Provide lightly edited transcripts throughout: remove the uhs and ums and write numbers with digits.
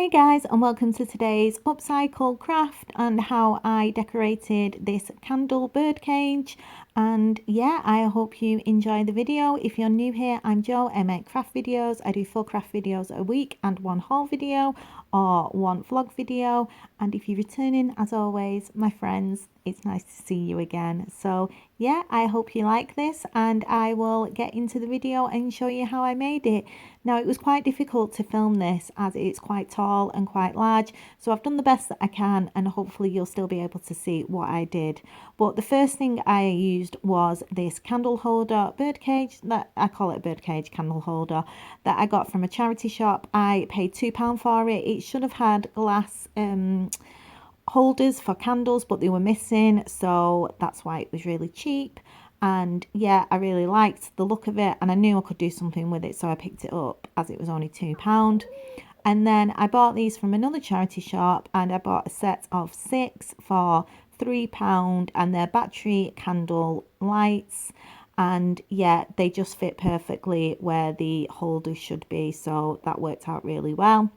Hey guys, and welcome to today's upcycle craft and how I decorated this candle birdcage. And yeah, I hope you enjoy the video. If you're new here, I'm Jo. I make craft videos. I do 4 craft videos a week and 1 haul video or 1 vlog video. And if you're returning, as always, my friends, it's nice to see you again. So yeah, I hope you like this, and I will get into the video and show you how I made it. Now, it was quite difficult to film this as it's quite tall and quite large, so I've done the best that I can, and hopefully you'll still be able to see what I did. But the first thing I used was this candle holder birdcage, that I call it a birdcage candle holder, that I got from a charity shop. I paid £2 for it. It should have had glass holders for candles, but they were missing, so that's why it was really cheap. And yeah, I really liked the look of it, and I knew I could do something with it, so I picked it up as it was only £2. And then I bought these from another charity shop, and I bought a set of 6 for £3, and they're battery candle lights. And yeah, they just fit perfectly where the holder should be, so that worked out really well.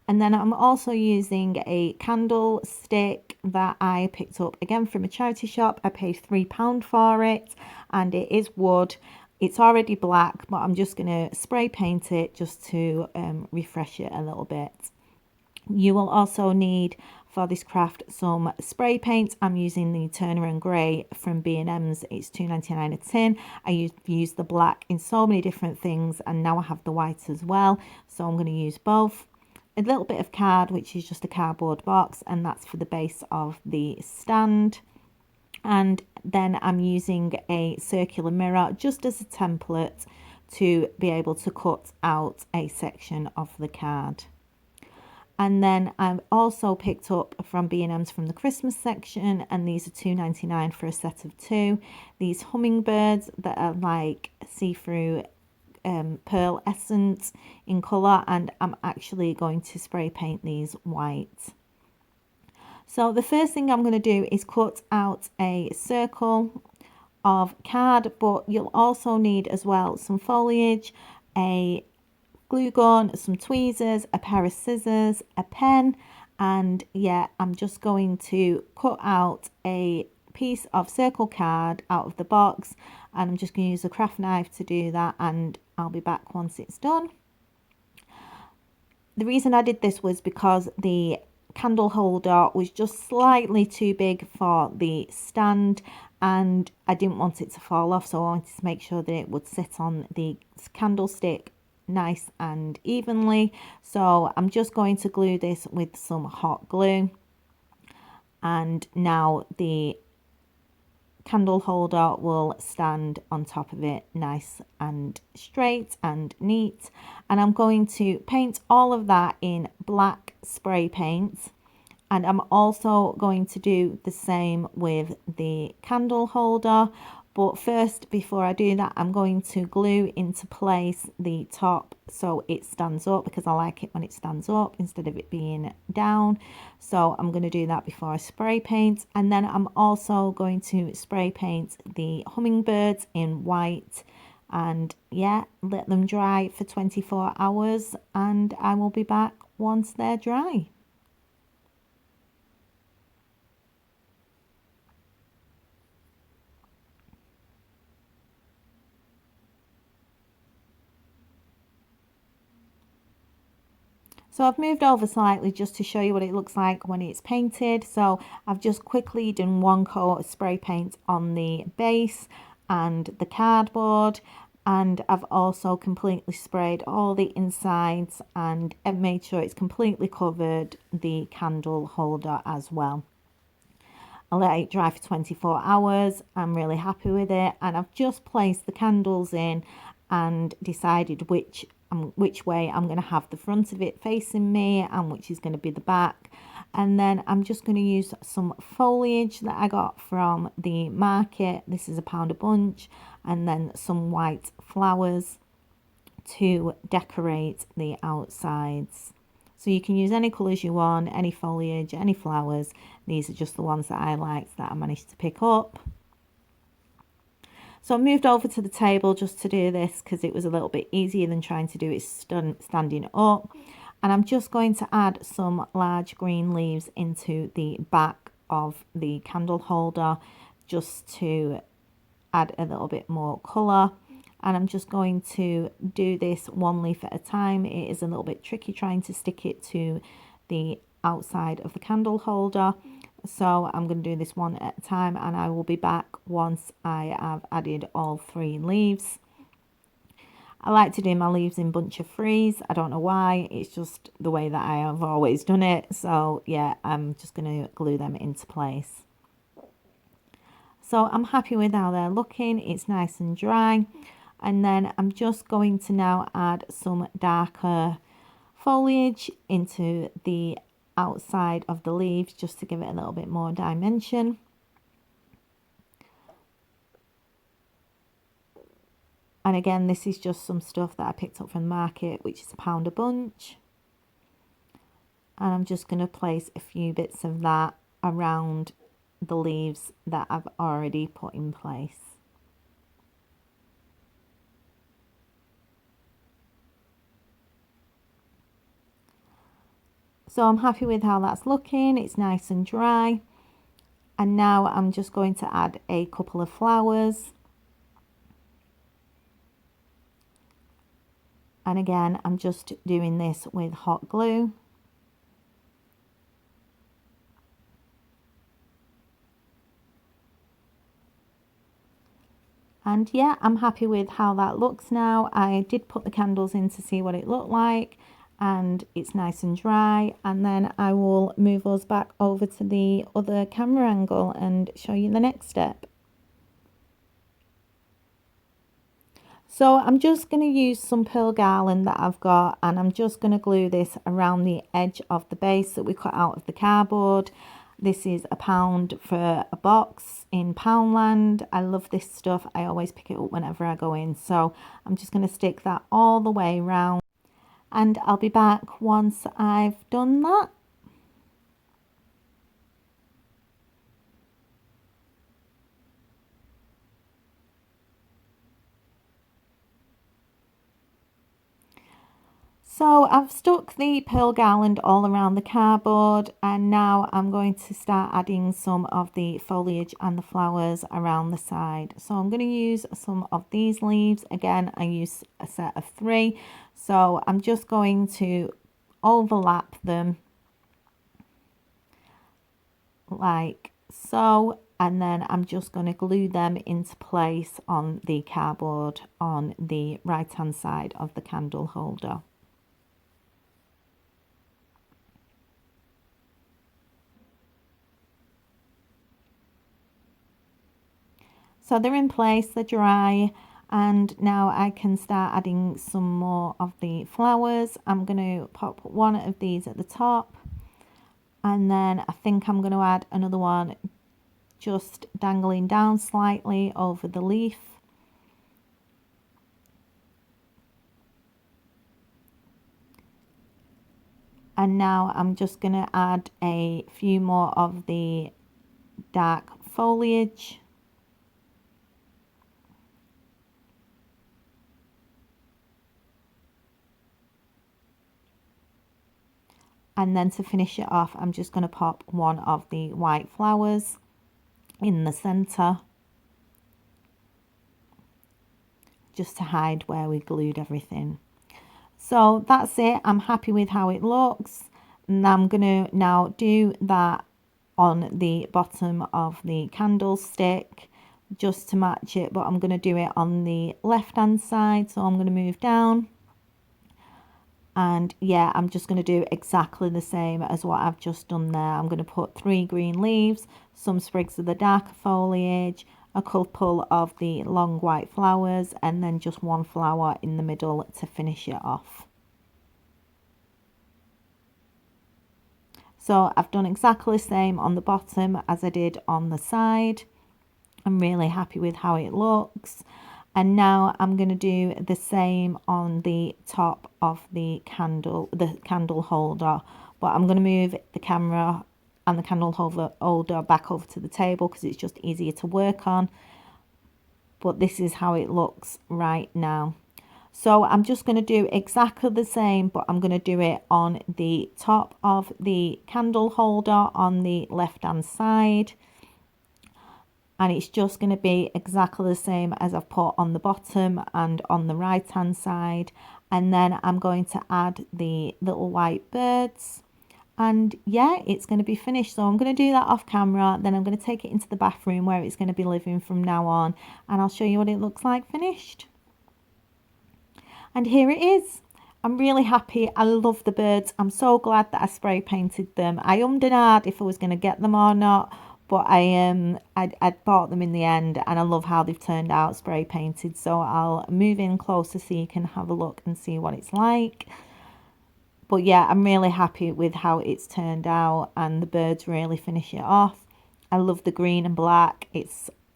And then I'm also using a candle stick that I picked up again from a charity shop. I paid £3 for it, and it is wood. It's already black, but I'm just going to spray paint it just to refresh it a little bit. You will also need for this craft some spray paint. I'm using the Turner and Grey from B&M's. It's £2.99 a tin. I used the black in so many different things, and now I have the white as well, so I'm going to use both. A little bit of card, which is just a cardboard box, and that's for the base of the stand. And then I'm using a circular mirror just as a template to be able to cut out a section of the card. And then I've also picked up from B&M's from the Christmas section, and these are £2.99 for a set of 2. These hummingbirds that are like see-through pearl essence in colour, and I'm actually going to spray paint these white. So the first thing I'm going to do is cut out a circle of card, but you'll also need as well some foliage, a glue gun, some tweezers, a pair of scissors, a pen, and yeah, I'm just going to cut out a piece of circle card out of the box, and I'm just going to use a craft knife to do that, and I'll be back once it's done. The reason I did this was because the candle holder was just slightly too big for the stand, and I didn't want it to fall off, so I wanted to make sure that it would sit on the candlestick nice and evenly. So I'm just going to glue this with some hot glue, and now the candle holder will stand on top of it nice and straight and neat. And I'm going to paint all of that in black spray paint, and I'm also going to do the same with the candle holder. But first, before I do that, I'm going to glue into place the top so it stands up, because I like it when it stands up instead of it being down. So I'm going to do that before I spray paint. And then I'm also going to spray paint the hummingbirds in white. And yeah, let them dry for 24 hours, and I will be back once they're dry. So I've moved over slightly just to show you what it looks like when it's painted. So I've just quickly done 1 coat of spray paint on the base and the cardboard, and I've also completely sprayed all the insides and made sure it's completely covered the candle holder as well. I let it dry for 24 hours. I'm really happy with it, and I've just placed the candles in and decided which way I'm going to have the front of it facing me and which is going to be the back. And then I'm just going to use some foliage that I got from the market. This is £1 a bunch, and then some white flowers to decorate the outsides. So you can use any colours you want, any foliage, any flowers. These are just the ones that I liked that I managed to pick up. So I moved over to the table just to do this because it was a little bit easier than trying to do it standing up. And I'm just going to add some large green leaves into the back of the candle holder just to add a little bit more colour. And I'm just going to do this one leaf at a time. It is a little bit tricky trying to stick it to the outside of the candle holder, so I'm going to do this one at a time, and I will be back once I have added all 3 leaves. I like to do my leaves in bunch of threes. I don't know why, it's just the way that I have always done it. So yeah, I'm just going to glue them into place. So I'm happy with how they're looking. It's nice and dry. And then I'm just going to now add some darker foliage into the outside of the leaves just to give it a little bit more dimension. And again, this is just some stuff that I picked up from the market, which is £1 a bunch. And I'm just going to place a few bits of that around the leaves that I've already put in place. So I'm happy with how that's looking. It's nice and dry. And now I'm just going to add a couple of flowers. And again, I'm just doing this with hot glue. And yeah, I'm happy with how that looks now. I did put the candles in to see what it looked like, and it's nice and dry. And then I will move us back over to the other camera angle and show you the next step. So I'm just going to use some pearl garland that I've got, and I'm just going to glue this around the edge of the base that we cut out of the cardboard. This is £1 for a box in Poundland. I love this stuff. I always pick it up whenever I go in. So I'm just going to stick that all the way around, and I'll be back once I've done that. So I've stuck the pearl garland all around the cardboard, and now I'm going to start adding some of the foliage and the flowers around the side. So I'm going to use some of these leaves. Again, I use a set of 3. So I'm just going to overlap them like so, and then I'm just going to glue them into place on the cardboard on the right hand side of the candle holder. So they're in place, they're dry, and now I can start adding some more of the flowers. I'm going to pop one of these at the top, and then I think I'm going to add another one just dangling down slightly over the leaf. And now I'm just going to add a few more of the dark foliage. And then to finish it off, I'm just going to pop one of the white flowers in the centre, just to hide where we glued everything. So that's it. I'm happy with how it looks. And I'm going to now do that on the bottom of the candlestick just to match it. But I'm going to do it on the left hand side. So I'm going to move down. And yeah, I'm just going to do exactly the same as what I've just done there. I'm going to put 3 green leaves, some sprigs of the darker foliage, a couple of the long white flowers, and then just 1 flower in the middle to finish it off. So I've done exactly the same on the bottom as I did on the side. I'm really happy with how it looks. And now I'm going to do the same on the top of the candle holder. But I'm going to move the camera and the candle holder back over to the table because it's just easier to work on. But this is how it looks right now. So I'm just going to do exactly the same, but I'm going to do it on the top of the candle holder on the left hand side. And it's just going to be exactly the same as I've put on the bottom and on the right hand side. And then I'm going to add the little white birds. And yeah, it's going to be finished. So I'm going to do that off camera. Then I'm going to take it into the bathroom where it's going to be living from now on. And I'll show you what it looks like finished. And here it is. I'm really happy. I love the birds. I'm so glad that I spray painted them. I ummed and ahed if I was going to get them or not, but I bought them in the end, and I love how they've turned out spray painted. So I'll move in closer so you can have a look and see what it's like. But yeah, I'm really happy with how it's turned out, and the birds really finish it off. I love the green and black.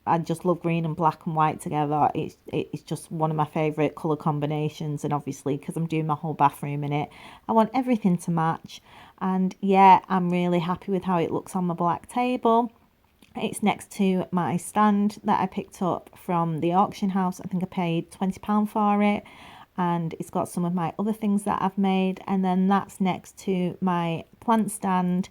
I just love green and black and white together. It's just one of my favourite colour combinations, and obviously because I'm doing my whole bathroom in it, I want everything to match. And yeah, I'm really happy with how it looks on my black table. It's next to my stand that I picked up from the auction house. I think I paid £20 for it, and it's got some of my other things that I've made. And then that's next to my plant stand,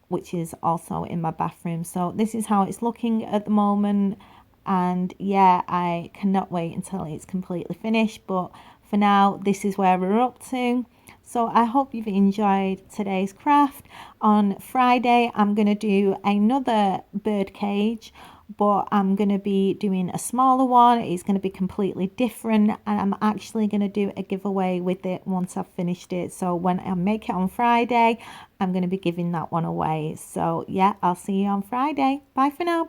which is also in my bathroom. So this is how it's looking at the moment, and yeah, I cannot wait until it's completely finished. But for now, this is where we're up to. So I hope you've enjoyed today's craft. On Friday, I'm going to do another bird cage, but I'm going to be doing a smaller one. It's going to be completely different, and I'm actually going to do a giveaway with it once I've finished it. So when I make it on Friday, I'm going to be giving that one away. So yeah, I'll see you on Friday. Bye for now.